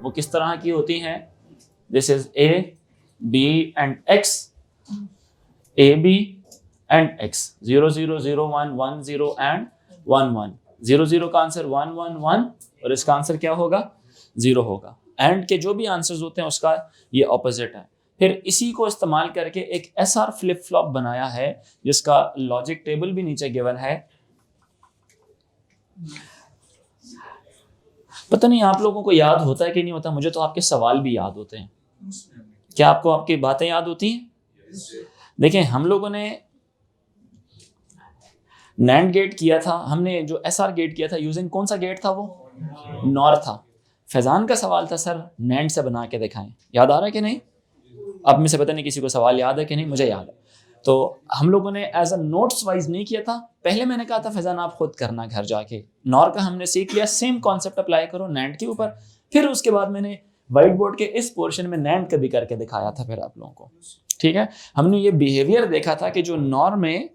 वो किस तरह की होती हैं? This is A B and X, A B and X, 0 0 0 1 1 0 and 1 1, 0 0 का आंसर 1 1 1 और इसका आंसर क्या होगा? 0 होगा। एंड के जो भी आंसर्स होते हैं उसका ये ऑपोजिट है। फिर इसी को इस्तेमाल करके एक एसआर फ्लिप फ्लॉप बनाया है जिसका लॉजिक टेबल भी नीचे गिवन है। पता नहीं आप लोगों को याद होता है कि नहीं होता, मुझे तो आपके सवाल भी याद होते हैं। क्या आपको आपकी बातें याद होती हैं? देखें, हम लोगों ने नैंड गेट किया था, हमने जो एसआर गेट किया था यूजिंग कौन सा गेट था? वो नॉर था। फैजान का सवाल था सर नैंड से बना के दिखाएं, याद आ रहा है कि नहीं? अब में से पता नहीं किसी को सवाल याद है कि नहीं, मुझे याद है। तो हम लोगों ने एज अ नोट्स वाइज नहीं किया था, पहले मैंने कहा था फैजान आप खुद करना घर जाके। नॉर का हमने सीख लिया, सेम कॉन्सेप्ट अप्लाई करो नैंड के ऊपर। फिर उसके बाद मैंने व्हाइट बोर्ड के इस पोर्शन में नैंड का भी करके दिखाया था फिर आप लोगों को, ठीक है। हमने ये बिहेवियर देखा था कि जो नॉर में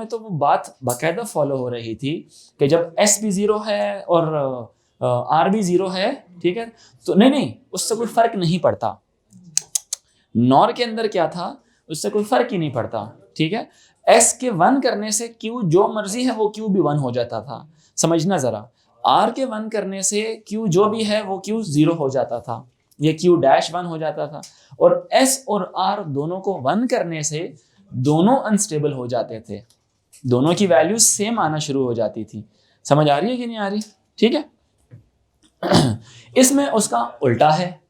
तो वो बात बाकायदा फॉलो हो रही थी कि जब एस भी 0 है और आर भी 0 है, ठीक है, तो नहीं उससे कोई फर्क नहीं पड़ता। नॉर के अंदर क्या था, उससे कोई फर्क ही नहीं पड़ता, ठीक है। एस के 1 करने से क्यू जो मर्जी है वो क्यू भी 1 हो जाता था, समझना जरा। आर के 1 करने से क्यू जो भी है वो क्यू 0 हो जाता था, ये क्यू डैश 1 हो जाता था। और एस और आर दोनों को 1 करने से दोनों अनस्टेबल हो जाते थे, दोनों की वैल्यू सेम आना शुरू हो जाती थी। समझ आ रही है कि नहीं आ रही? ठीक है। इसमें उसका उल्टा है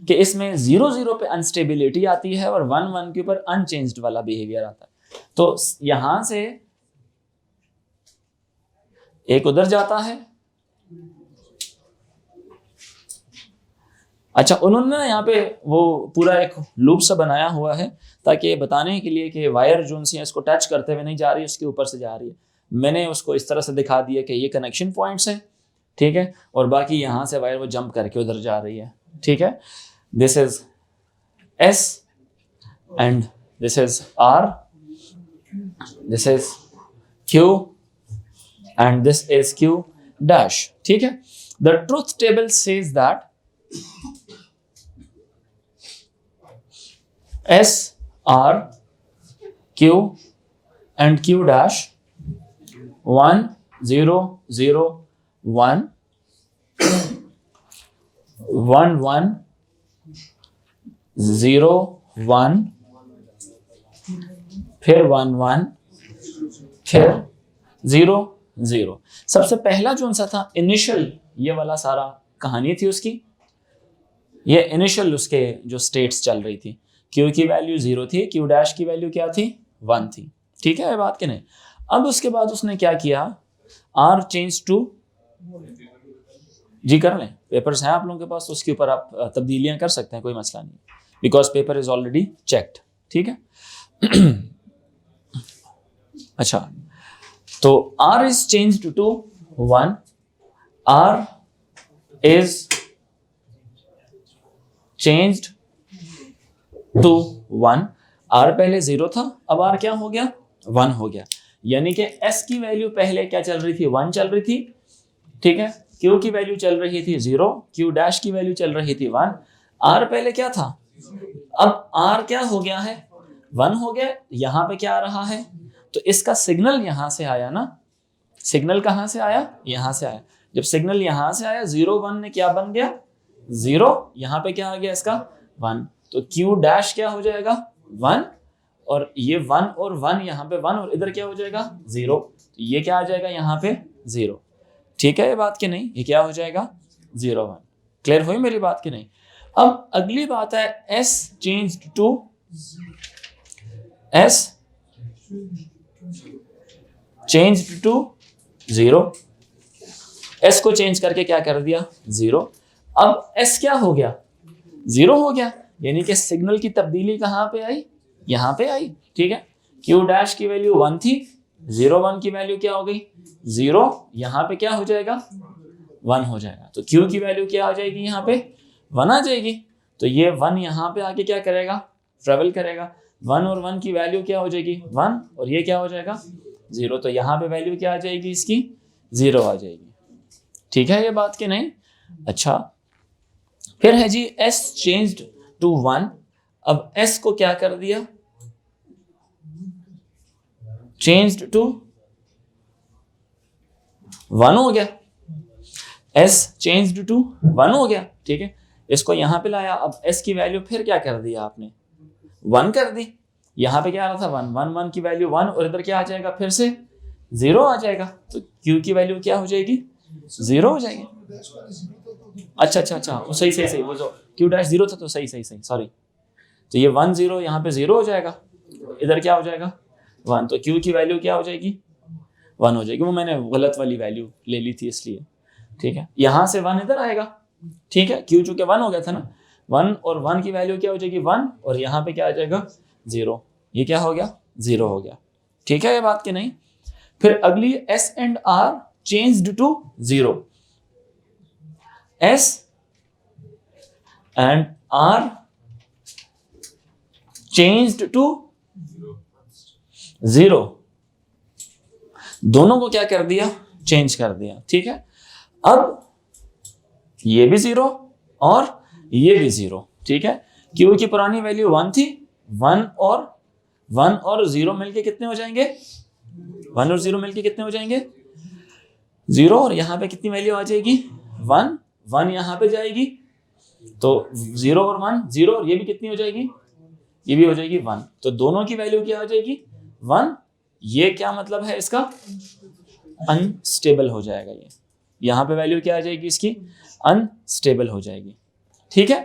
कि इसमें 0 0 पे अनस्टेबिलिटी आती है और 1 1 के ऊपर अनचेंज्ड वाला बिहेवियर आता है। तो यहां से एक उधर जाता है। अच्छा, उन्होंने ना यहाँ पे वो पूरा एक लूप सा बनाया हुआ है ताकि ये बताने के लिए कि वायर जो सी इसको टच करते हुए नहीं जा रही, उसके ऊपर से जा रही है। मैंने उसको इस तरह से दिखा दिया कि ये कनेक्शन पॉइंट्स हैं, ठीक है, और बाकी यहाँ से वायर वो जंप करके उधर जा रही है, ठीक है। This is S and this is R, this is Q and this is Q dash, ठीक है। The truth table says that S, R, Q and Q dash 1 0 0 1 1 1 0 1 फिर 1 1 फिर 0 0। सबसे पहला जो सा था इनिशियल, ये वाला सारा कहानी थी उसकी, ये इनिशियल उसके जो स्टेट्स चल रही थी। Q की वैल्यू 0 थी, Q डैश की वैल्यू क्या थी? 1 थी, ठीक है, ये बात कि नहीं। अब उसके बाद उसने क्या किया, R चेंज टू, जी कर लें, पेपर्स हैं आप लोगों के पास तो उसके ऊपर आप तब्दीलियां कर सकते हैं, कोई मसला नहीं, because paper is already checked, ठीक है। अच्छा, तो R is change to 1, R is changed to 1। R पहले 0 था, अब R क्या हो गया? 1 हो गया। यानी कि S की वैल्यू पहले क्या चल रही थी? 1 चल रही थी, ठीक है। Q की वैल्यू चल रही थी 0, Q डैश की वैल्यू चल रही थी 1। R पहले क्या था? अब R क्या हो गया है? 1 हो गया। यहाँ पे क्या आ रहा है? तो इसका सिग्नल यहाँ से आया ना, सिग्नल कहाँ से आया? यहाँ से आया। जब सिग्नल यहाँ से आया 0 1 ने क्या बन गया? 0। यहाँ पे क्या आ गया इसका? 1। तो Q डैश क्या हो जाएगा? 1, और ये 1 और 1 यहाँ पे 1 और इधर क्या हो जाएगा? 0। तो ये क्या आ जाएगा यहाँ पे? 0। ठीक है ये बात कि नहीं? ये क्या हो जाएगा? 0 1। क्लियर हुई मेरी बात कि नहीं? अब अगली बात है S changed to, S changed to 0। S को चेंज करके क्या कर दिया? 0। अब S क्या हो गया? 0 हो गया। यानी कि सिग्नल की तब्दीली कहाँ पे आई? यहाँ पे आई, ठीक है। Q डैश की वैल्यू 1 थी, 0 1 की वैल्यू क्या हो गई? 0। यहाँ पे क्या हो जाएगा? 1 हो जाएगा। तो Q की वैल्यू क्या आ जाएगी? यहाँ पे 1 आ जाएगी। तो ये 1 यहाँ पे आके क्या करेगा? ट्रेवल करेगा। 1 और 1 की वैल्यू क्या हो जाएगी? 1, और ये क्या हो जाएगा? 0। तो यहाँ पे वैल्यू क्या आ जाएगी इसकी? 0 आ जाएगी। ठीक है ये बात कि नहीं? अच्छा, फिर है जी s चेंज्ड टू 1। अब s को क्या कर दिया, चेंज्ड टू 1 हो गया, s चेंज्ड टू 1 हो गया, ठीक है। इसको यहां पे लाया, अब s की वैल्यू फिर क्या कर दिया आपने, 1 कर दी। यहां पे क्या आ रहा था 1, 1 1 की वैल्यू 1, और इधर क्या आ जाएगा फिर से 0 आ जाएगा, तो q की वैल्यू क्या हो जाएगी, 0 हो जाएगी। अच्छा अच्छा अच्छा, सही सही सही, वो जो q डैश 0 था तो सही सही सही, सॉरी। तो ये 1 0 यहाँ पे 0 हो जाएगा, इधर क्या हो जाएगा 1, तो q की वैल्यू क्या हो जाएगी 1 हो जाएगी। वो मैंने गलत वाली वैल्यू ले ली थी इसलिए, ठीक है। यहाँ से 1 इधर आएगा, ठीक है, q चूंकि 1 हो गया था ना, 1 और 1 की वैल्यू क्या हो जाएगी 1, और यहाँ पे क्या आ जाएगा 0, ये क्या हो गया 0 हो गया, ठीक है ये बात कि नहीं। फिर अगली s and r changed to 0, s and r changed to 0, दोनों को क्या कर दिया, चेंज कर दिया, ठीक है। अब ये भी 0 और ये भी 0, ठीक है। q की पुरानी वैल्यू 1 थी, 1 और 0 मिलके कितने हो जाएंगे, 1 और 0 मिलके कितने हो जाएंगे 0, और यहाँ पे कितनी वैल्यू आ जाएगी 1, 1 यहाँ पे जाएगी, तो 0 और 1 0, और ये भी कितनी हो जाएगी, ये भी हो जाएगी 1, तो दोनों की वैल्यू क्या हो जाएगी 1। ये क्या मतलब है इसका, अनस्टेबल हो जाएगा, ये यहाँ पे वैल्यू क्या आ जाएगी इसकी, अनस्टेबल हो जाएगी, ठीक है,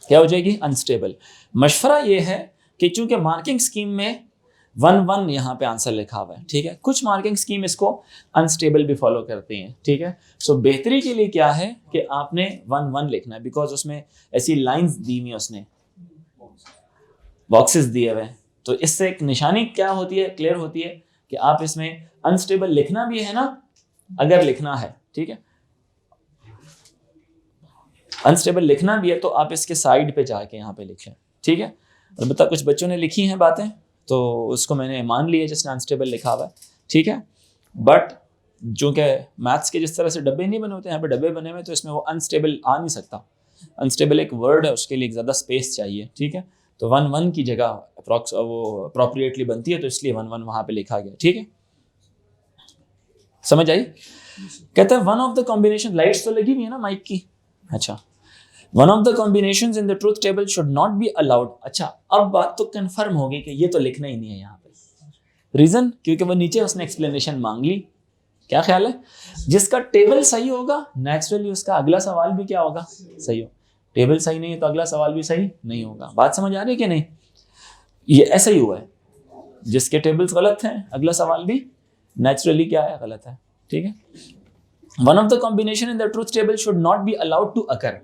क्या हो जाएगी अनस्टेबल। मशवरा ये है कि चूंकि मार्किंग स्कीम में 1 1 यहाँ पे आंसर लिखा हुआ है, ठीक है, कुछ मार्किंग स्कीम इसको अनस्टेबल भी फॉलो करती हैं, ठीक है। सो बेहतरी के लिए क्या है कि आपने 1 1 लिखना है, बिकॉज उसमें ऐसी लाइंस दी हुई, उसने बॉक्सेस दिए हुए हैं, तो इससे एक निशानी क्या होती है, क्लियर होती है कि आप इसमें अनस्टेबल लिखना भी है ना, अगर लिखना है, ठीक है, अनस्टेबल लिखना भी है तो आप इसके साइड पे जाके यहाँ पे लिखें, ठीक है। अलबत्ता कुछ बच्चों ने लिखी हैं बातें, तो उसको मैंने मान लिया जिसने अनस्टेबल लिखा हुआ है, ठीक है। बट चूँकि मैथ्स के जिस तरह से डब्बे नहीं बने होते, यहाँ पे डब्बे बने हुए, तो इसमें वो अनस्टेबल आ नहीं सकता। अनस्टेबल एक वर्ड है, उसके लिए एक ज़्यादा स्पेस चाहिए, ठीक है। तो 1 1 की जगह अप्रॉक्स वो अप्रोप्रिएटली बनती है, तो इसलिए 1 1 वहाँ पे लिखा गया, ठीक है, समझ आई। कहता है one of the combination, lights तो लगी हुई है ना माइक की, अच्छा, one of the combinations in the truth table should not be allowed. अच्छा, अब बात तो कंफर्म होगी कि ये तो लिखना ही नहीं है यहाँ पे, रीजन क्योंकि वो नीचे उसने एक्सप्लेनेशन मांग ली। क्या ख्याल है, जिसका टेबल सही होगा नेचुरली उसका अगला सवाल भी क्या होगा, सही हो। टेबल सही नहीं है तो अगला सवाल भी सही नहीं होगा। बात समझ आ रही है कि नहीं, ये ऐसा ही हुआ है, जिसके टेबल्स गलत हैं अगला सवाल भी नेचुरली क्या है, गलत है, ठीक है। One of the combination in the truth table should not be allowed to occur,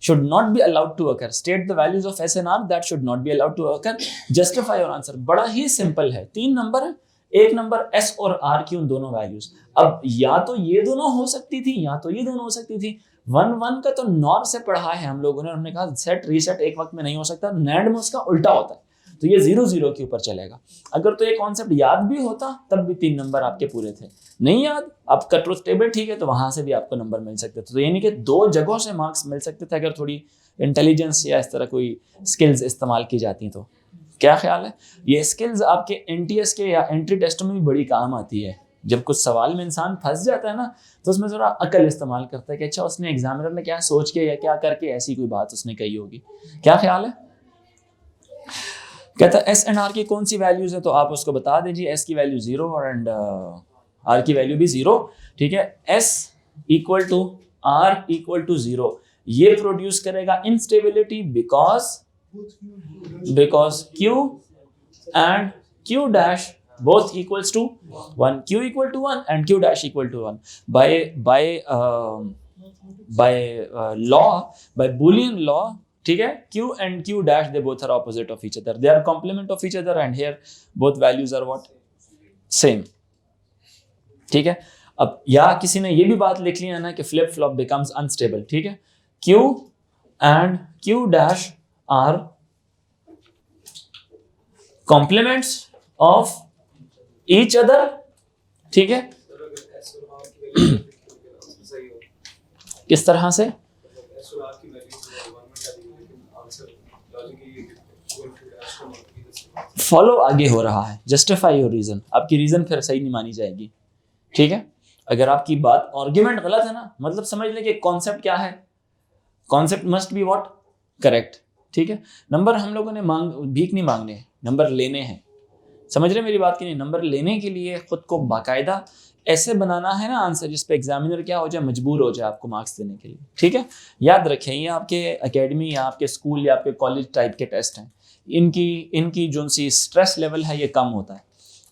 should not be allowed to occur, state the values of s and r that should not be allowed to occur, justify your answer। बड़ा ही simple है, 3 number है, एक number s और r की उन दोनों values, अब या तो ये दोनों हो सकती थी या तो ये दोनों हो सकती थी। 1 1 का तो नॉर से पढ़ा है हम लोगों ने, हमने कहा सेट रीसेट एक वक्त में नहीं हो सकता, नैंड में उसका उल्टा होता है, तो ये 0 0 के ऊपर चलेगा। अगर तो ये कॉन्सेप्ट याद भी होता तब भी 3 नंबर आपके पूरे थे, नहीं याद आपका ट्रूथ टेबल ठीक है तो वहां से भी आपको नंबर मिल सकते थे, तो यानी कि 2 जगहों से मार्क्स मिल सकते थे अगर थोड़ी इंटेलिजेंस या इस तरह कोई स्किल्स इस्तेमाल की जाती तो। क्या ख्याल है, ये स्किल्स आपके एनटीएस के या एंट्री टेस्ट में भी बड़ी काम आती है। जब कुछ सवाल में इंसान फंस जाता है ना, तो उसमें थोड़ा अकल इस्तेमाल करता है कि अच्छा उसने एग्जामिनर ने क्या सोच के या क्या करके ऐसी कोई बात उसने कही होगी। क्या ख्याल है, कहता है एस एंड आर की कौन सी वैल्यूज है, तो आप उसको बता दीजिए, एस की वैल्यू 0 और एंड आर की वैल्यू भी 0, ठीक है। S equal to R equal to 0 ये प्रोड्यूस करेगा instability because Q and Q dash both equals to 1, q equal to 1 and q dash equal to 1 by law, by Boolean law, ठीक है। q and q dash they both are opposite of each other, they are complement of each other and here both values are what, same, ठीक है। अब या किसी ने ये भी बात लिख लिया ना कि फ्लिप फ्लॉप बिकम्स अनस्टेबल, ठीक है। q and q dash are complements of each other, ठीक है। किस तरह से, फॉलो आगे हो रहा है, जस्टिफाई योर रीजन, आपकी रीजन फिर सही नहीं मानी जाएगी, ठीक है। अगर आपकी बात आर्ग्यूमेंट गलत है ना, मतलब समझ लें कि कॉन्सेप्ट क्या है, concept must be what, correct, ठीक है। नंबर हम लोगों ने भीख नहीं मांगने, नंबर लेने हैं, समझ रहे मेरी बात की नहीं। नंबर लेने के लिए खुद को बाकायदा ऐसे बनाना है ना आंसर जिस पे एग्जामिनर क्या हो जाए, मजबूर हो जाए आपको मार्क्स देने के लिए, ठीक है। याद रखें ये आपके एकेडमी या आपके स्कूल या आपके कॉलेज टाइप के टेस्ट हैं, इनकी जो सी स्ट्रेस लेवल है ये कम होता है,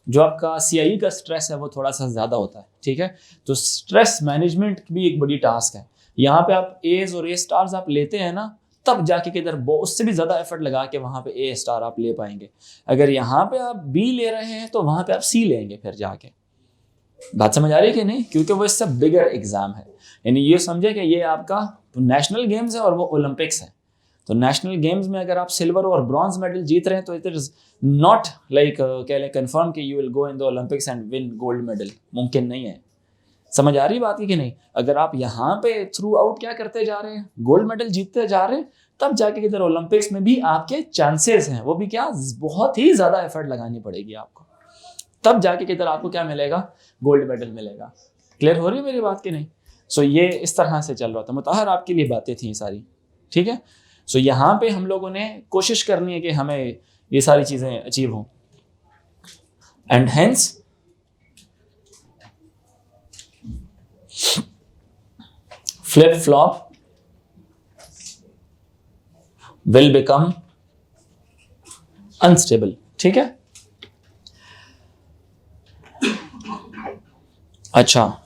जो आपका CIE का स्ट्रेस है वो थोड़ा सा ज़्यादा होता है, ठीक है। तो स्ट्रेस मैनेजमेंट भी एक बड़ी टास्क है। यहाँ पे आप A's और A स्टार्स आप लेते हैं ना, तब जाके किधर उससे भी ज़्यादा एफर्ट लगा के वहाँ पे A स्टार आप ले पाएंगे। अगर यहाँ पे आप B ले रहे हैं तो वहाँ पे आप C लेंगे फिर जाके। बात समझ आ रही है कि नहीं? क्योंकि वो इससे बिगर एग्जाम है, यानी ये समझे कि ये आपका नेशनल गेम्स है और वो ओलंपिक्स है। तो नेशनल गेम्स में अगर आप सिल्वर और ब्रॉन्ज मेडल जीत रहे हैं तो इट इज नॉट लाइक कह लें कन्फर्म कि you will go in the Olympics and win gold medal, मुमकिन नहीं है। समझ आ रही बात की कि नहीं? अगर आप यहाँ पे थ्रू आउट क्या करते जा रहे हैं, गोल्ड मेडल जीतते जा रहे हैं, तब जाके किधर ओलंपिक्स में भी आपके चांसेस हैं, वो भी क्या बहुत ही ज़्यादा एफर्ट लगानी पड़ेगी आपको, तब जाके किधर आपको क्या मिलेगा, गोल्ड मेडल मिलेगा। क्लियर हो रही है मेरी बात की नहीं? सो ये इस तरह से चल रहा था, मुताहर आपके लिए बातें थी सारी, ठीक है। सो यहाँ पे हम लोगों ने कोशिश करनी है कि हमें ये सारी चीज़ें अचीव हों, and hence flip flop will become unstable, ठीक है। अच्छा,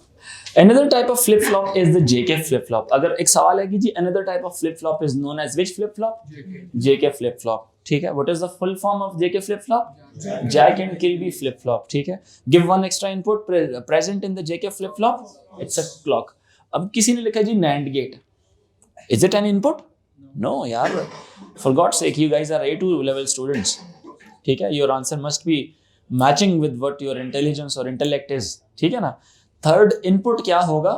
another type of flip flop is the JK flip flop। अगर एक सवाल है कि जी another type of flip flop is known as which flip flop? JK flip flop, ठीक है। What is the full form of JK flip flop? Jack and Kilby flip flop, ठीक है। Give one extra input present in the JK flip flop, it's a clock। अब किसी ने लिखा जी NAND gate, is it an input? No यार, for God's sake, you guys are A2 level students, ठीक है। Your answer must be matching with what your intelligence or intellect is, ठीक है ना। थर्ड इनपुट क्या होगा,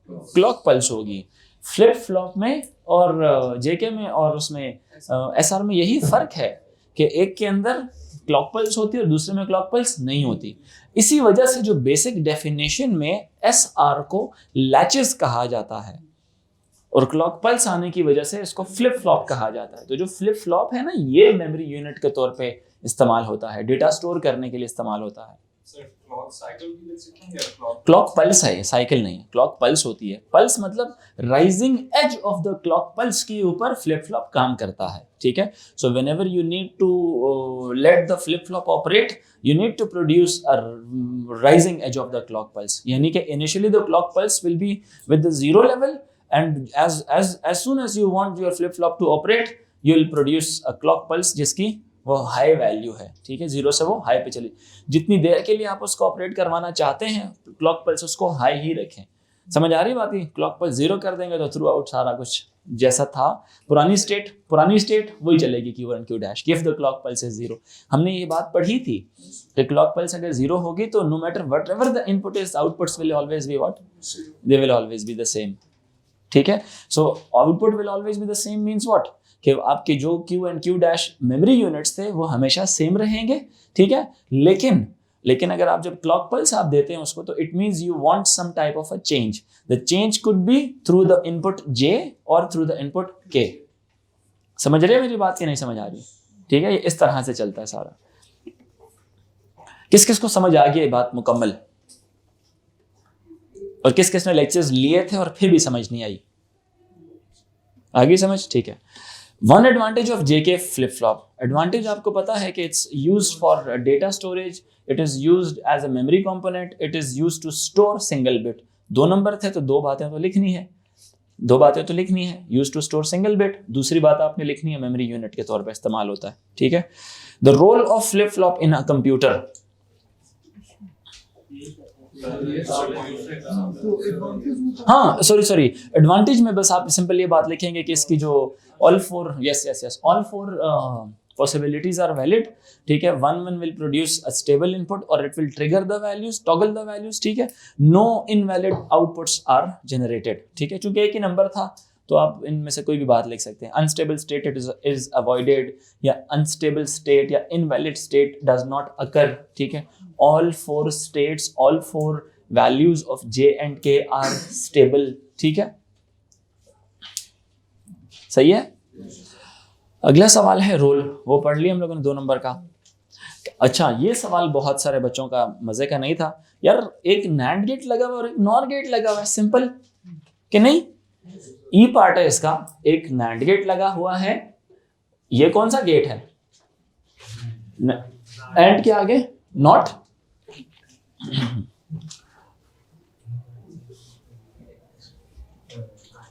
क्लॉक पल्स होगी। Flip flop में और जेके में और उसमें एसआर में यही फर्क है कि एक के अंदर क्लॉक पल्स होती है और दूसरे में क्लॉक पल्स नहीं होती। इसी वजह से जो बेसिक डेफिनेशन में एसआर को लैचेस कहा जाता है और क्लॉक पल्स आने की वजह से इसको फ्लिप फ्लॉप कहा जाता है। तो जो फ्लिप फ्लॉप है ना, ये मेमोरी यूनिट के तौर पे इस्तेमाल होता है, डेटा स्टोर करने के लिए इस्तेमाल होता है। क्लॉक पल्स है, साइकिल नहीं है, क्लॉक पल्स होती है। पल्स मतलब rising edge of the clock pulse के ऊपर फ्लिप फ्लॉप काम करता है, ठीक है। So whenever you need to let the flip flop operate, you need to produce a rising edge of the clock pulse, यानी कि initially the clock pulse will be with the zero level and as soon as you want your flip flop to operate, you will produce a clock pulse जिसकी वो high value है, ठीक है। Zero से वो high पे चली, जितनी देर के लिए आप उसको ऑपरेट करवाना चाहते हैं क्लॉक पल्स उसको हाई ही रखें। समझ आ रही बात है? क्लॉक पल्स जीरो कर देंगे तो थ्रू आउट सारा कुछ जैसा था पुरानी स्टेट वही चलेगी, Q और Q dash if the clock pulse is zero. हमने ये बात पढ़ी थी कि क्लॉक पल्स अगर जीरो होगी तो no matter whatever the input is, outputs will always be what, they will always be the same, ठीक है। So output will always be the same means what, कि आपके जो Q and Q dash memory units थे वो हमेशा same रहेंगे, ठीक है। लेकिन अगर आप जब क्लॉक पल्स आप देते हैं उसको, तो it means you want some type of a change. The change could be through the input J और थ्रू द इनपुट K। समझ रहे हैं मेरी बात की नहीं समझ आ रही? ठीक है, ये इस तरह से चलता है सारा। किस किस को समझ आ गई ये बात मुकम्मल, और किस किस ने लेक्चर्स लिए थे और फिर भी समझ नहीं आई? आगे समझ, ठीक है। One advantage of JK flip flop, advantage आपको पता है कि it's used for data storage, it is used as a memory component, it is used to store single bit. दो नंबर थे तो दो बातें तो लिखनी है, used to store single bit. दूसरी बात आपने लिखनी है मेमोरी यूनिट के तौर पर इस्तेमाल होता है, ठीक है। The role of flip flop in a computer, हाँ सॉरी एडवांटेज में बस आप सिंपल ये बात लिखेंगे कि इसकी जो all four possibilities are valid, ठीक है। One will produce a stable input और it will trigger the values, toggle the values, ठीक है। No invalid outputs are generated, ठीक है। चूंकि एक ही नंबर था तो आप इनमें से कोई भी बात लिख सकते हैं। अनस्टेबल स्टेट इज अवॉइडेड, या अनस्टेबल स्टेट या invalid state does not occur, ठीक है। All four states, all four values of J and के आर स्टेबल, ठीक है, सही है। अगला सवाल है रोल, वो पढ़ लिया हम लोगों ने 2 नंबर का। अच्छा, ये सवाल बहुत सारे बच्चों का मजे का नहीं था यार, एक नैंड गेट लगा हुआ और एक नॉर गेट लगा हुआ है, सिंपल कि नहीं। ई पार्ट है इसका, एक नैंड गेट लगा हुआ है, ये कौन सा गेट है, एंड के आगे नॉट,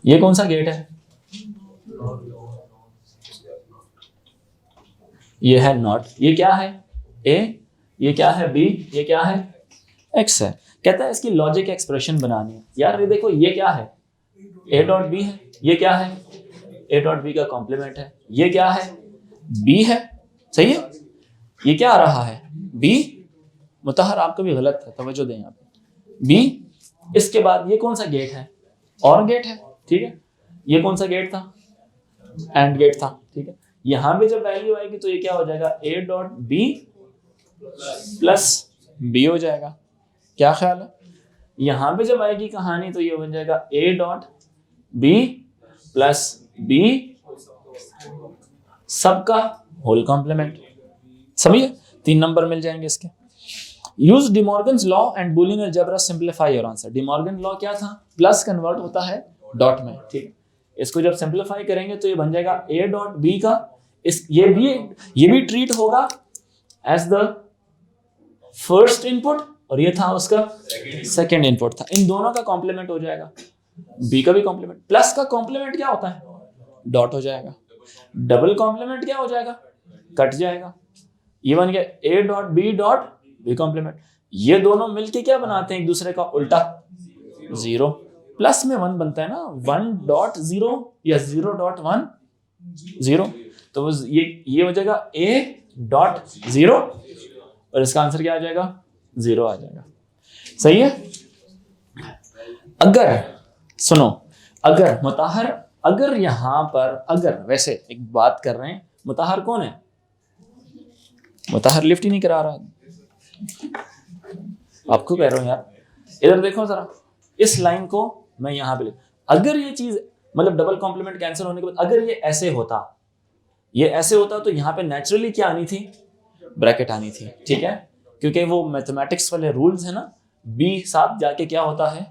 ये कौन सा गेट है, ये है नॉट, ये क्या है ए, ये क्या है बी, ये क्या है एक्स है। कहता है इसकी लॉजिक एक्सप्रेशन बनानी है। यार ये देखो, ये क्या है, ए डॉट बी है, ये क्या है, ए डॉट बी का कॉम्प्लीमेंट है, ये क्या है, बी है, सही है। ये क्या आ रहा है, बी, मुतहर आपका भी गलत है, तवज्जो दें यहाँ पे, बी। इसके बाद ये कौन सा गेट है, और गेट है, ठीक है। ये कौन सा गेट था, एंड गेट था, ठीक है। यहां पे जब वैल्यू आएगी तो ये क्या हो जाएगा, A dot B plus B हो जाएगा, क्या ख्याल है। यहां पे जब आएगी कहानी तो ये बन जाएगा A dot B plus B सबका होल कॉम्प्लीमेंट, समझिए। 3 नंबर मिल जाएंगे इसके। Use De Morgan's law and Boolean algebra simplify your answer. De Morgan law क्या था, प्लस कन्वर्ट होता है डॉट में, ठीक। इसको जब सिंप्लीफाई करेंगे तो ये बन जाएगा ए डॉट बी का, इस ये भी ट्रीट होगा एज द फर्स्ट इनपुट, और ये था उसका सेकंड इनपुट था। इन दोनों का कॉम्प्लीमेंट हो जाएगा, बी का भी कॉम्प्लीमेंट। प्लस का कॉम्प्लीमेंट क्या होता है, डॉट हो जाएगा। डबल कॉम्प्लीमेंट क्या हो जाएगा, कट जाएगा। ये बन गया ए डॉट बी कॉम्प्लीमेंट। ये दोनों मिलके क्या बनाते हैं, एक दूसरे का उल्टा, 0। प्लस में 1 बनता है ना, 1.0 या 0.1 0, तो ये हो जाएगा ए डॉट 0 और इसका आंसर क्या आ जाएगा, 0 आ जाएगा, सही है। अगर सुनो, अगर मुताहर, अगर यहां पर, अगर वैसे एक बात कर रहे हैं, मुताहर कौन है, मुताहर लिफ्ट ही नहीं करा रहा, आपको कह रहा हूं यार। इधर देखो जरा, इस लाइन को मैं यहां पे, अगर ये चीज मतलब डबल कॉम्प्लीमेंट कैंसिल होने के बाद अगर ये ऐसे होता, ये ऐसे होता, तो यहाँ पे नेचुरली क्या आनी थी, ब्रैकेट आनी थी, ठीक है। क्योंकि वो मैथमेटिक्स वाले रूल्स है ना, बी साथ जाके क्या होता है,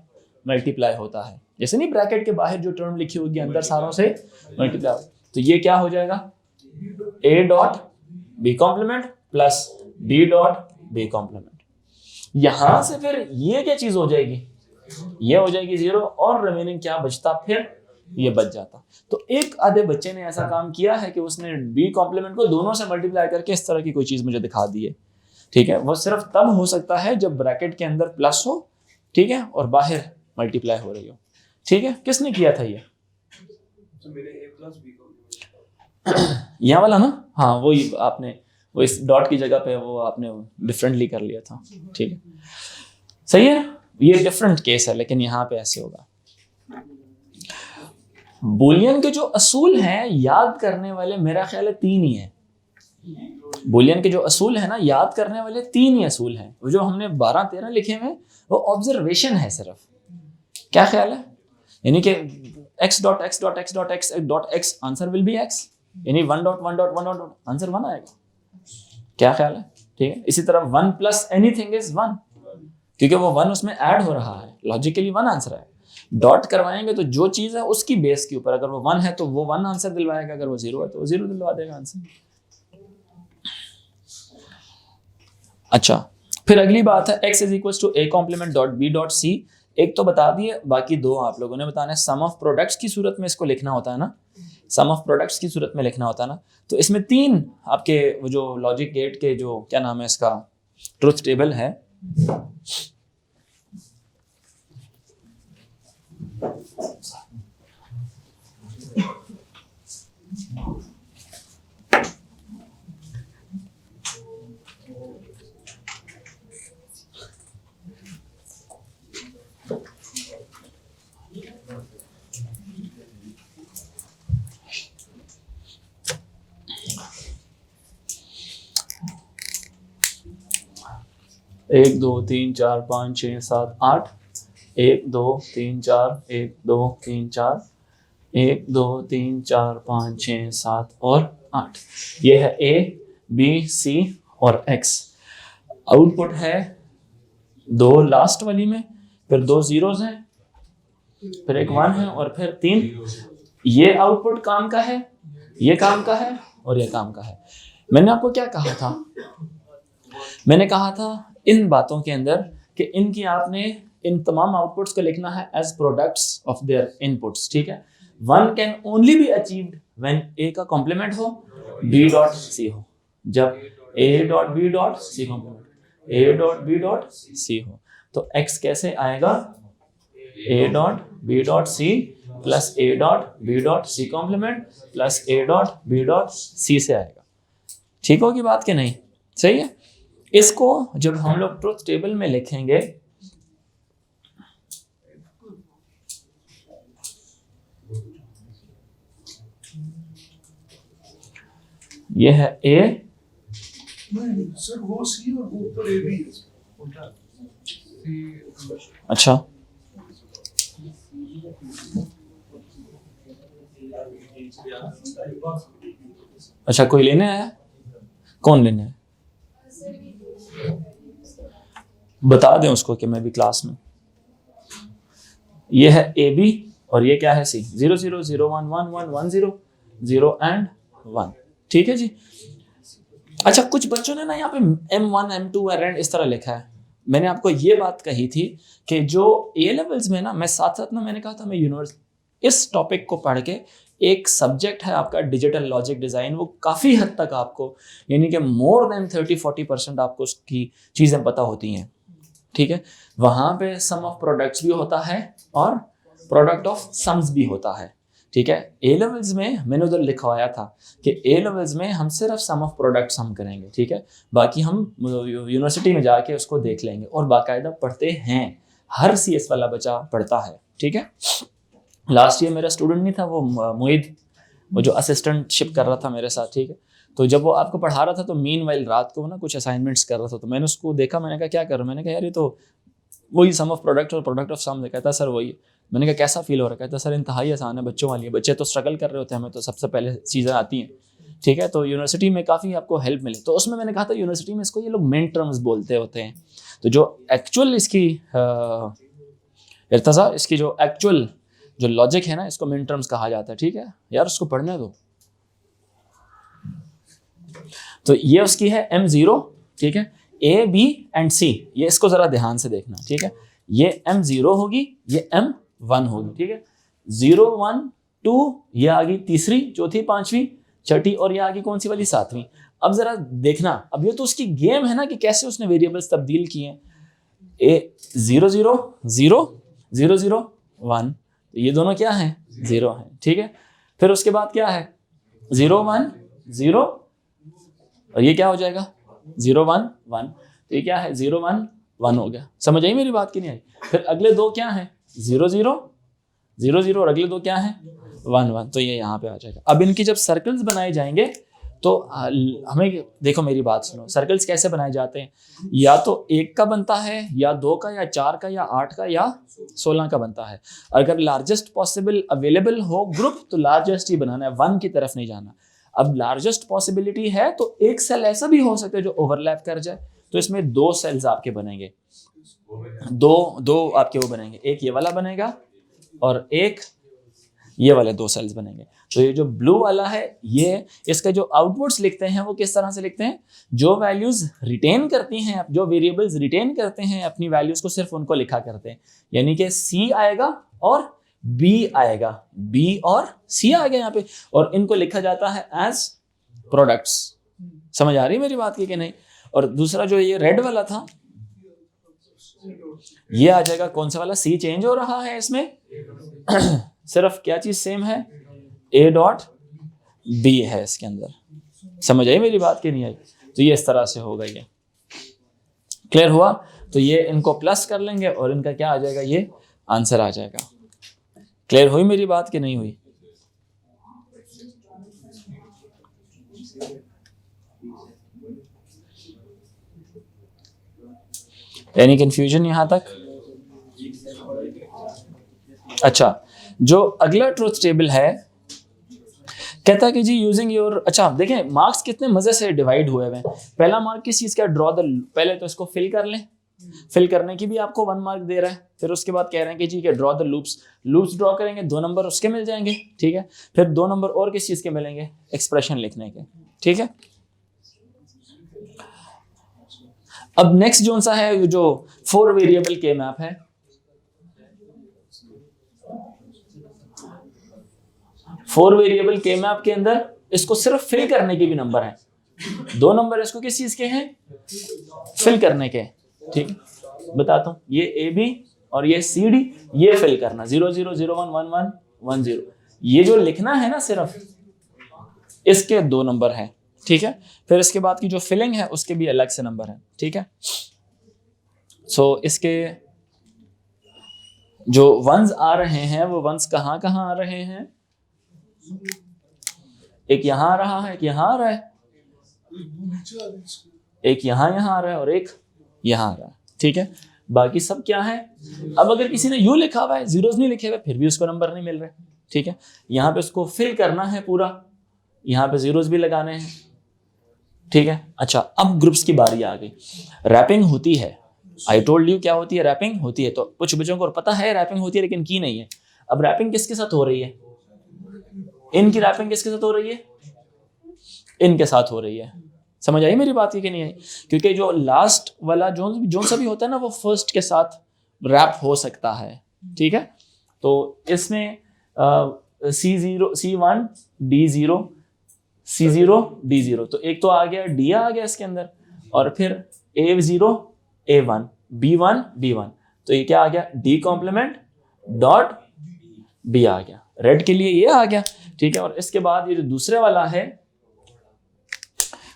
मल्टीप्लाई होता है। जैसे नहीं ब्रैकेट के बाहर जो टर्म लिखी होगी अंदर सारों से मल्टीप्लाई, तो ये क्या हो जाएगा, A dot B complement plus B dot B complement. यहां से फिर ये क्या चीज हो जाएगी, ये हो जाएगी 0 और रिमेनिंग क्या बचता, फिर ये बच जाता। तो एक आधे बच्चे ने ऐसा काम किया है कि उसने बी कॉम्प्लीमेंट को दोनों से मल्टीप्लाई करके इस तरह की कोई चीज मुझे दिखा दी है, ठीक है। वो सिर्फ तब हो सकता है जब ब्रैकेट के अंदर प्लस हो, ठीक है, और बाहर मल्टीप्लाई हो रही हो, ठीक है। किसने किया था ये, यहाँ वाला ना, हाँ वो आपने वो इस डॉट की जगह पे वो आपने डिफरेंटली कर लिया था, ठीक है, सही है। ये डिफरेंट केस है, लेकिन यहाँ पे ऐसे होगा। बुलियन के जो असूल हैं याद करने वाले मेरा ख्याल है 3 ही हैं। बुलियन के जो असूल है ना, याद करने वाले 3 ही असूल हैं। वो जो हमने 12-13 लिखे हुए वो ऑब्जर्वेशन है सिर्फ, क्या ख्याल है, यानी कि x dot x dot x dot x dot x answer will be x, यानी 1.1.1 आंसर 1 आएगा, क्या ख्याल है, ठीक है। इसी तरह 1 प्लस एनीथिंग इज 1, क्योंकि वो 1 उसमें ऐड हो रहा है, लॉजिकली 1 आंसर है। डॉट करवाएंगे तो जो चीज है उसकी बेस के ऊपर, अगर वो 1 है तो वो 1 आंसर दिलवाएगा, अगर वो 0 है तो वो 0 दिलवा देगा आंसर। अच्छा, फिर अगली बात है x is equal to a complement dot b dot c। एक तो बता दिए, बाकी 2 आप लोगों ने बताना है। सम ऑफ प्रोडक्ट्स की सूरत में इसको लिखना होता है ना, सम ऑफ प्रोडक्ट्स की सूरत में लिखना होता है ना। तो इसमें 3 आपके वो जो लॉजिक गेट के जो क्या नाम है इसका, ट्रुथ टेबल है, 1 2 3 4 5 6 7 8, 1 2 3 4, 1 2 3 4, 1 2 3 4 5 6 7 और 8। ये है A, B, C और X। आउटपुट है 2 लास्ट वाली में, फिर 2 जीरोज हैं, फिर एक 1 है और फिर 3। ये आउटपुट काम का है, ये काम का है और ये काम का है। मैंने आपको क्या कहा था? मैंने कहा था इन बातों के अंदर कि इनकी आपने इन तमाम आउटपुट्स को लिखना है as products of their inputs, ठीक है। 1 can only be achieved when A का कॉम्प्लीमेंट हो, B डॉट C हो। जब A dot B dot C complement, A dot B dot C हो, तो X कैसे आएगा? A dot B dot C plus A dot B dot C complement plus A dot B dot C से आएगा। ठीक होगी बात कि नहीं? सही है। इसको जब हम लोग ट्रुथ टेबल में लिखेंगे, ये है A, सर वो C और वो ऊपर A भी है। अच्छा अच्छा, कोई लेने आया? कौन लेने आया? बता दें उसको कि मैं भी क्लास में। ये है AB और ये क्या है C। 0 0 0 1 1 1 1 0 0 एंड 1। ठीक है जी। अच्छा, कुछ बच्चों ने ना यहाँ पे M1 M2 एंड इस तरह लिखा है। मैंने आपको ये बात कही थी कि जो A लेवल्स में ना, मैं साथ साथ ना मैंने कहा था मैं यूनिवर्सिटी इस टॉपिक को पढ़ के, एक सब्जेक्ट है आपका डिजिटल लॉजिक डिज़ाइन, वो काफ़ी हद तक आपको, यानी कि मोर देन 30-40% आपको उसकी चीज़ें पता होती हैं। ठीक है, वहाँ पे सम ऑफ प्रोडक्ट्स भी होता है और प्रोडक्ट ऑफ सम्स भी होता है। ठीक है, ए लेवल्स में मैंने उधर लिखवाया था कि ए लेवल्स में हम सिर्फ सम ऑफ प्रोडक्ट्स हम करेंगे। ठीक है, बाकी हम यूनिवर्सिटी में जाके उसको देख लेंगे और बाकायदा पढ़ते हैं, हर CS वाला बच्चा पढ़ता है। ठीक है, लास्ट ईयर मेरा स्टूडेंट नहीं था वो मोहित, वो जो असिस्टेंटशिप कर रहा था मेरे साथ। ठीक है, तो जब वो आपको पढ़ा रहा था तो मीनवाइल रात को ना कुछ असाइनमेंट्स कर रहा था, तो मैंने उसको देखा, मैंने कहा क्या कर रहा हूँ? मैंने कहा यार ये तो वही सम ऑफ प्रोडक्ट और प्रोडक्ट ऑफ सम। कहता सर वही। मैंने कहा कैसा फील हो रहा है? कहता सर इंतहाई आसान है, बच्चों वाली है, बच्चे तो स्ट्रगल कर रहे होते हैं, हमें तो सबसे पहले चीज़ें आती हैं। ठीक है, तो यूनिवर्सिटी में काफ़ी आपको हेल्प मिले। तो उसमें मैंने कहा था यूनिवर्सिटी में इसको ये लोग मेन टर्म्स बोलते होते हैं, तो जो एक्चुअल इसकी इर्तज़ा, इसकी जो एक्चुअल जो लॉजिक है ना, इसको मेन टर्म्स कहा जाता है। ठीक है यार, उसको पढ़ने दो। तो ये उसकी है M0। ठीक है, A B एंड C, ये इसको जरा ध्यान से देखना। ठीक है, ये M0 होगी, ये M1 होगी। ठीक है, 0 1 2, ये आ गई तीसरी, चौथी, पांचवी, छठी, और ये आ गई कौन सी वाली? सातवीं। अब जरा देखना, अब ये तो उसकी गेम है ना कि कैसे उसने वेरिएबल्स तब्दील किए हैं। A 0 0 0 0 0 1, ये दोनों क्या हैं? 0 हैं। ठीक है, फिर उसके बाद क्या है? 0 1 0, और ये क्या हो जाएगा? 0 1 1, तो ये क्या है? 0 1 1 हो गया। समझ आई मेरी बात की नहीं आई? फिर अगले दो क्या हैं? 0 0 0 0, और अगले दो क्या हैं? 1 1, तो ये यहाँ पे आ जाएगा। अब इनकी जब सर्कल्स बनाए जाएंगे तो हमें, देखो मेरी बात सुनो, सर्कल्स कैसे बनाए जाते हैं? या तो 1 का बनता है, या 2 का, या 4 का, या 8 का, या 16 का बनता है। अगर लार्जेस्ट पॉसिबल अवेलेबल हो ग्रुप तो लार्जेस्ट ही बनाना है, 1 की तरफ नहीं जाना। अब लार्जेस्ट पॉसिबिलिटी है तो एक सेल ऐसा भी हो सकता है जो ओवरलैप कर जाए, तो इसमें 2 सेल्स आपके बनेंगे, दो आपके वो बनेंगे, एक ये वाला बनेगा और एक ये वाले 2 सेल्स बनेंगे। तो ये जो ब्लू वाला है, ये इसका जो आउटपुट्स लिखते हैं वो किस तरह से लिखते हैं? जो वैल्यूज रिटेन करती हैं, जो वेरिएबल्स रिटेन करते हैं अपनी वैल्यूज को, सिर्फ उनको लिखा करते हैं। यानी कि C आएगा और B आएगा, B और C आ गया यहाँ पे, और इनको लिखा जाता है एज प्रोडक्ट्स। समझ आ रही है मेरी बात की कि नहीं? और दूसरा जो ये रेड वाला था, ये आ जाएगा कौन सा वाला? C चेंज हो रहा है इसमें सिर्फ क्या चीज सेम है? A डॉट B है इसके अंदर। समझ आई मेरी बात की नहीं आई? तो ये इस तरह से होगा। ये क्लियर हुआ? तो ये इनको प्लस कर लेंगे और इनका क्या आ जाएगा? ये आंसर आ जाएगा। क्लियर हुई मेरी बात कि नहीं हुई? एनी कंफ्यूजन यहाँ तक? अच्छा, जो अगला ट्रुथ टेबल है कहता है कि जी यूजिंग योर, अच्छा देखें मार्क्स कितने मजे से डिवाइड हुए हुए हैं। पहला मार्क किस चीज का, ड्रॉ द, पहले तो इसको फिल कर लें, फिल करने की भी आपको 1 मार्क दे रहा है। फिर उसके बाद कह रहे हैं कि जी के draw the loops, loops draw करेंगे 2 नंबर उसके मिल जाएंगे, ठीक है। फिर 2 नंबर और किस चीज के मिलेंगे, एक्सप्रेशन लिखने के, ठीक है। अब नेक्स्ट जो सा है, जो 4 वेरिएबल के मैप है, 4 वेरिएबल के मैप के अंदर इसको सिर्फ फिल करने के भी नंबर हैं। 2 नंबर इसको किस चीज के हैं, फिल करने के, ठीक है। बताता हूं, ये ए बी और ये सी डी, ये फिल करना 0 0 0 1 1 1 1 0, ये जो लिखना है ना सिर्फ, इसके 2 नंबर है, ठीक है। फिर इसके बाद की जो फिलिंग है उसके भी अलग से नंबर है, ठीक है। सो इसके जो वंस आ रहे हैं वो वंस कहाँ कहाँ आ रहे हैं, एक यहाँ आ रहा है, एक यहाँ आ रहा है, एक यहाँ आ रहा है और एक यहाँ आ रहा है, ठीक है। बाकी सब क्या है, अब अगर किसी ने यू लिखा हुआ है, जीरोस नहीं लिखे हुए, फिर भी उसको नंबर नहीं मिल रहे, ठीक है। यहाँ पे उसको फिल करना है पूरा, यहाँ पे जीरोस भी लगाने हैं, ठीक है। अच्छा, अब ग्रुप्स की बारी आ गई। रैपिंग होती है, आई टोल्ड यू क्या होती है, रैपिंग होती है। तो कुछ बच्चों को पता है रैपिंग होती है लेकिन की नहीं है। अब रैपिंग किसके साथ हो रही है, इनकी रैपिंग किसके साथ हो रही है, इनके साथ हो रही है। समझ आई मेरी बात कि नहीं आई? क्योंकि जो लास्ट वाला जो सा भी होता है ना, वो फर्स्ट के साथ रैप हो सकता है, ठीक है। तो इसमें C0 C1 D0 C0 D0, तो एक तो आ गया D आ गया इसके अंदर, और फिर A0 A1 B1 B1, तो ये क्या आ गया, D कॉम्प्लीमेंट डॉट B आ गया, रेड के लिए ये आ गया, ठीक है। और इसके बाद ये जो दूसरे वाला है,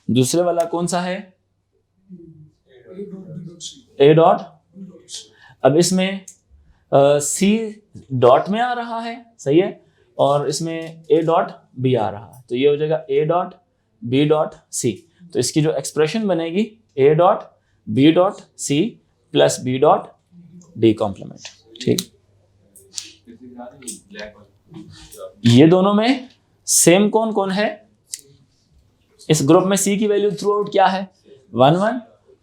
दूसरे वाला कौन सा है, A डॉट, अब इसमें C डॉट में आ रहा है, सही है, और इसमें A डॉट B आ रहा है, तो ये हो जाएगा A dot B dot C। तो इसकी जो एक्सप्रेशन बनेगी A dot B dot C plus B dot D complement, ठीक। ये दोनों में सेम कौन कौन है, इस ग्रुप में C की वैल्यू थ्रू आउट क्या है, 1 1,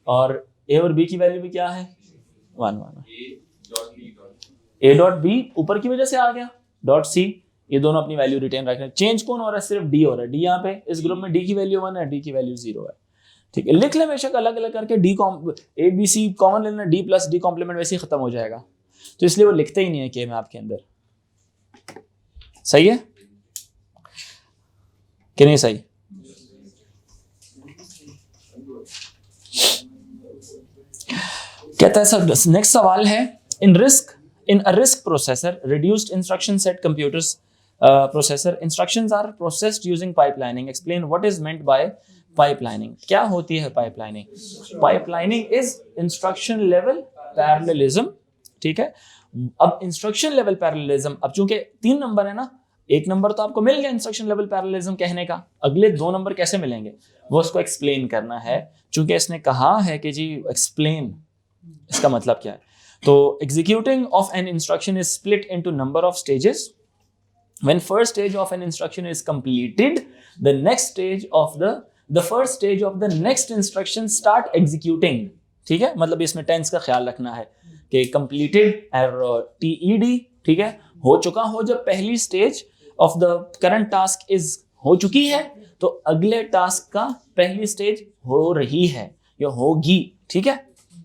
और A और B की वैल्यू भी क्या है, 1 1। A डॉट B ऊपर की वजह से आ गया, डॉट C, ये दोनों अपनी वैल्यू रिटेन रख रहे हैं। चेंज कौन हो रहा है, सिर्फ D हो रहा है। D यहाँ पे इस ग्रुप में D की वैल्यू 1 है, D की वैल्यू 0 है, ठीक है। लिख ले बेशक अलग अलग करके, A B C कॉमन लेना, D प्लस D कॉम्प्लीमेंट वैसे ही खत्म हो जाएगा, तो इसलिए वो लिखते ही नहीं है के मैप के अंदर, सही है कि नहीं सही? कहता है सर, नेक्स्ट सवाल है, in a RISC processor reduced instruction set computers processor instructions are processed using pipelining, explain what is meant by pipelining. क्या होती है pipelining? Pipelining is instruction level parallelism, ठीक है। अब इंस्ट्रक्शन लेवल पैरेललिज्म, अब चूंकि 3 नंबर है ना, 1 नंबर तो आपको मिल गया इंस्ट्रक्शन लेवल पैरेललिज्म कहने का, अगले 2 नंबर कैसे मिलेंगे वो उसको एक्सप्लेन करना है। चूंकि इसने कहा है कि जी एक्सप्लेन, इसका मतलब क्या है, तो executing of an instruction is split into number of stages. When first stage of an instruction is completed, the next stage of the first stage of the next instruction start executing, ठीक है। मतलब इसमें tense का ख्याल रखना है कि completed TED, ठीक है, हो चुका हो, जब पहली stage of the current task is हो चुकी है, तो अगले टास्क का पहली स्टेज हो रही है या होगी, ठीक है,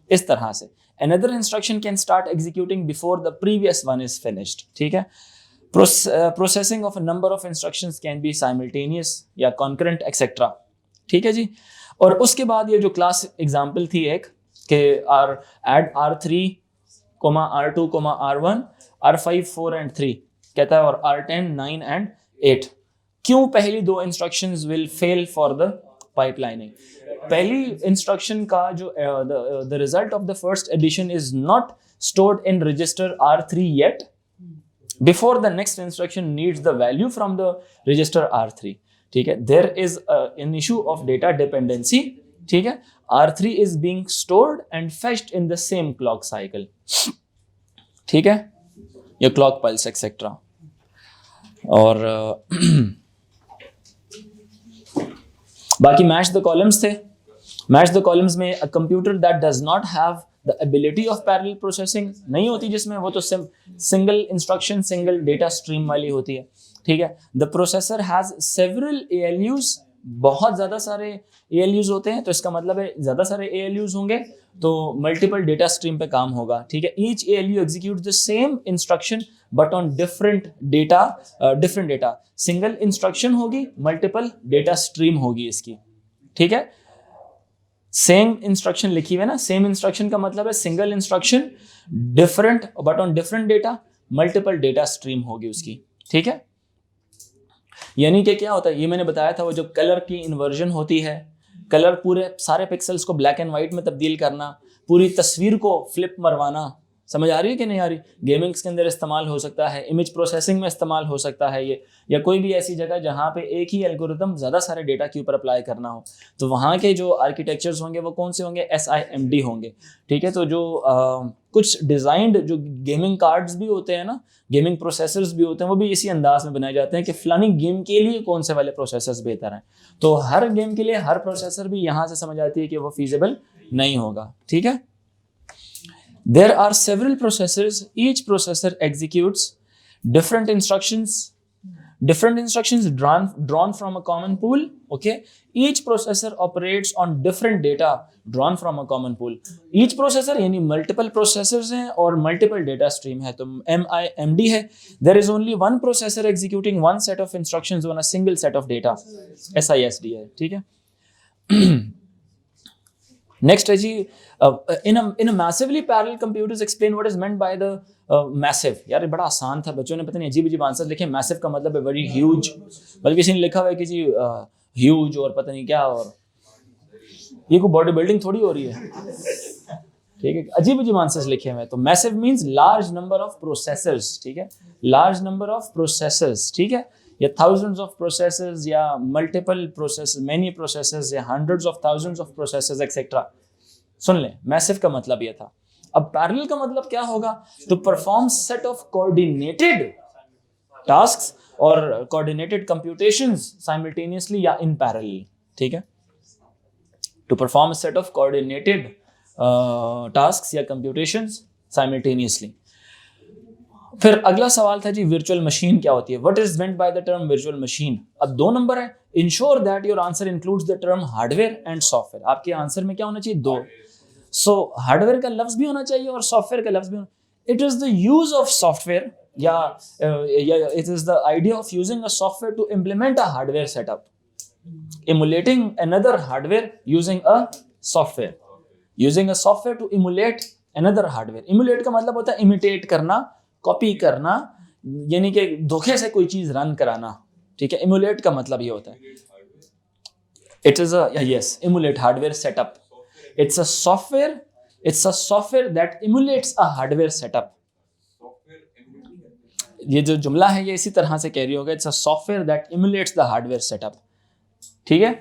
इस तरह से। Another instruction can start executing before the previous one is finished, ठीक है। Processing of a number of instructions can be simultaneous या concurrent etc, ठीक है जी। और उसके बाद ये जो क्लास एग्जाम्पल थी एक कि add R3, R2, R1, R5, 4 and 3 कहता है, और R10, 9 and 8। क्यों पहली 2 instructions will fail for the pipelining? पहली इंस्ट्रक्शन का जो the result of the first addition is not stored in register R3 yet, before the next instruction needs the value from the register R3, ठीक है। There is an issue of data dependency, ठीक है, R3 is being stored and fetched in the same clock cycle, ठीक है, ये clock pulse etcetera. और बाकी match the columns थे। मैच द कॉलम्स में a computer that does not have the ability of parallel processing नहीं होती, जिसमें वो तो single instruction single data stream वाली होती है, ठीक है। The processor has several ALUs, बहुत ज़्यादा सारे ALUs होते हैं, तो इसका मतलब है ज़्यादा सारे ALUs होंगे तो मल्टीपल डेटा स्ट्रीम पे काम होगा, ठीक है। Each ALU execute the same instruction but on different data, single instruction होगी, मल्टीपल डेटा स्ट्रीम होगी इसकी, ठीक है। सेम इंस्ट्रक्शन लिखी हुई है ना, सेम इंस्ट्रक्शन का मतलब है single instruction, different but on different data, multiple data stream होगी उसकी, ठीक है। यानी कि क्या होता है, ये मैंने बताया था, वो जो कलर की इन्वर्जन होती है, कलर पूरे सारे पिक्सल्स को ब्लैक एंड वाइट में तब्दील करना, पूरी तस्वीर को फ्लिप मरवाना, समझ आ रही है कि नहीं आ रही? गेमिंग्स के अंदर इस्तेमाल हो सकता है, इमेज प्रोसेसिंग में इस्तेमाल हो सकता है ये, या कोई भी ऐसी जगह जहाँ पे एक ही एल्गोरिथम ज़्यादा सारे डेटा के ऊपर अप्लाई करना हो, तो वहाँ के जो आर्किटेक्चर्स होंगे वो कौन से होंगे? SIMD होंगे, ठीक है। तो जो कुछ डिज़ाइंड जो गेमिंग कार्ड्स भी होते हैं ना, गेमिंग प्रोसेसर्स भी होते हैं, वो भी इसी अंदाज में बनाए जाते हैं कि फलानी गेम के लिए कौन से वाले प्रोसेसर्स बेहतर हैं। तो हर गेम के लिए हर प्रोसेसर भी यहाँ से समझ आती है कि वो फीजिबल नहीं होगा, ठीक है। There are several processors. Each processor executes different instructions drawn from a common pool. Okay. Each processor operates on different data drawn from a common pool. Each processor यानी multiple processors हैं और multiple data stream है, तो MIMD है. There is only one processor executing one set of instructions on a single set of data. SISD है, ठीक है। Next है जी, in a massively parallel computers explain what is meant by the massive. यार ये बड़ा आसान था, बच्चों ने पता नहीं अजीब अजीब आंसर लिखे। मैसिव का मतलब है वेरी ह्यूज, बल्कि किसी ने लिखा हुआ है कि जी ह्यूज और पता नहीं क्या, और ये कोई बॉडी बिल्डिंग थोड़ी हो रही है, ठीक है। अजीब अजीब आंसर्स लिखे हुए हैं। तो massive means large number of processors, ठीक है, लार्ज नंबर ऑफ प्रोसेसर्स, ठीक है, या thousands of processors या multiple processors, many processors या hundreds of thousands of processors etc. सुन लें, मैसिव का मतलब ये था। अब पैरेलल का मतलब क्या होगा? तो perform set of coordinated tasks और कोऑर्डिनेटेड कंप्यूटेशंस साइमल्टेनियसली या इन पैरेलल, ठीक है। To perform set of coordinated tasks या कंप्यूटेशंस साइमल्टेनियसली। फिर अगला सवाल था जी, वर्चुअल मशीन क्या होती है? What is meant by the term virtual machine? अब 2 नंबर है। Ensure that your answer includes the term hardware and software. आपके आंसर में क्या होना चाहिए? 2। सो हार्डवेयर का लफ्ज भी होना चाहिए और सॉफ्टवेयर का लफ्ज भी होना। It is the use of software या it is the idea of using a software to implement a hardware setup, emulating another hardware using a software, using a software to emulate another hardware. emulate का मतलब होता है imitate करना, copy करना, यानी कि धोखे से कोई चीज रन कराना, ठीक है। emulate का मतलब ये होता है। it is a yes, emulate hardware setup. it's a software that emulates a hardware setup. ये जो जुमला है ये इसी तरह से कह रही होगा, it's a software that emulates the hardware setup, ठीक है।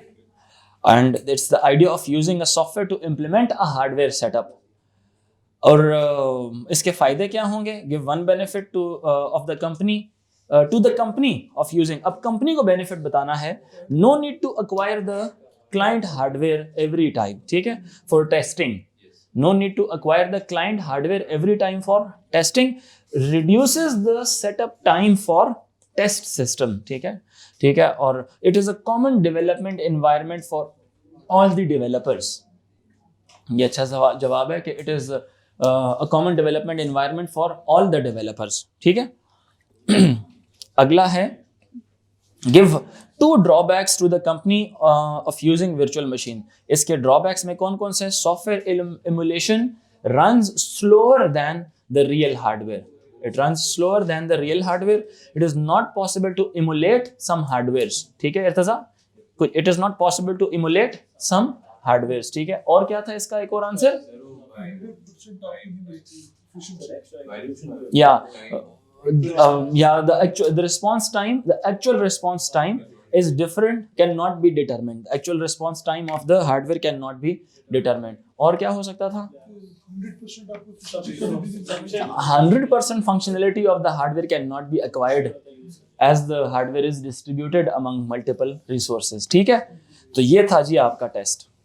and it's the idea of using a software to implement a hardware setup. और इसके फायदे क्या होंगे? Give one benefit to of the company to the company of using. अब company को benefit बताना है। No need to acquire the client hardware every time, ठीक है, for testing. No need to acquire the client hardware every time for testing. Reduces the setup time for test system, ठीक है, ठीक है। और it is a common development environment for all the developers. ये अच्छा जवाब है कि it is a common development environment for all the developers, ठीक है। अगला है, give 2 drawbacks to the company of using virtual machine. इसके drawbacks में कौन कौन से? Software emulation runs slower than the real hardware. It runs slower than the real hardware. It is not possible to emulate some hardwares, ठीक है Irtaza? It is not possible to emulate some hardwares, ठीक है। और क्या था इसका एक और answer? the actual response time is different cannot be determined. The actual response time of the hardware cannot be determined. और क्या हो सकता था? 100% functionality of the hardware cannot be acquired as the hardware is distributed among multiple resources. ठीक है, तो ये था जी आपका टेस्ट.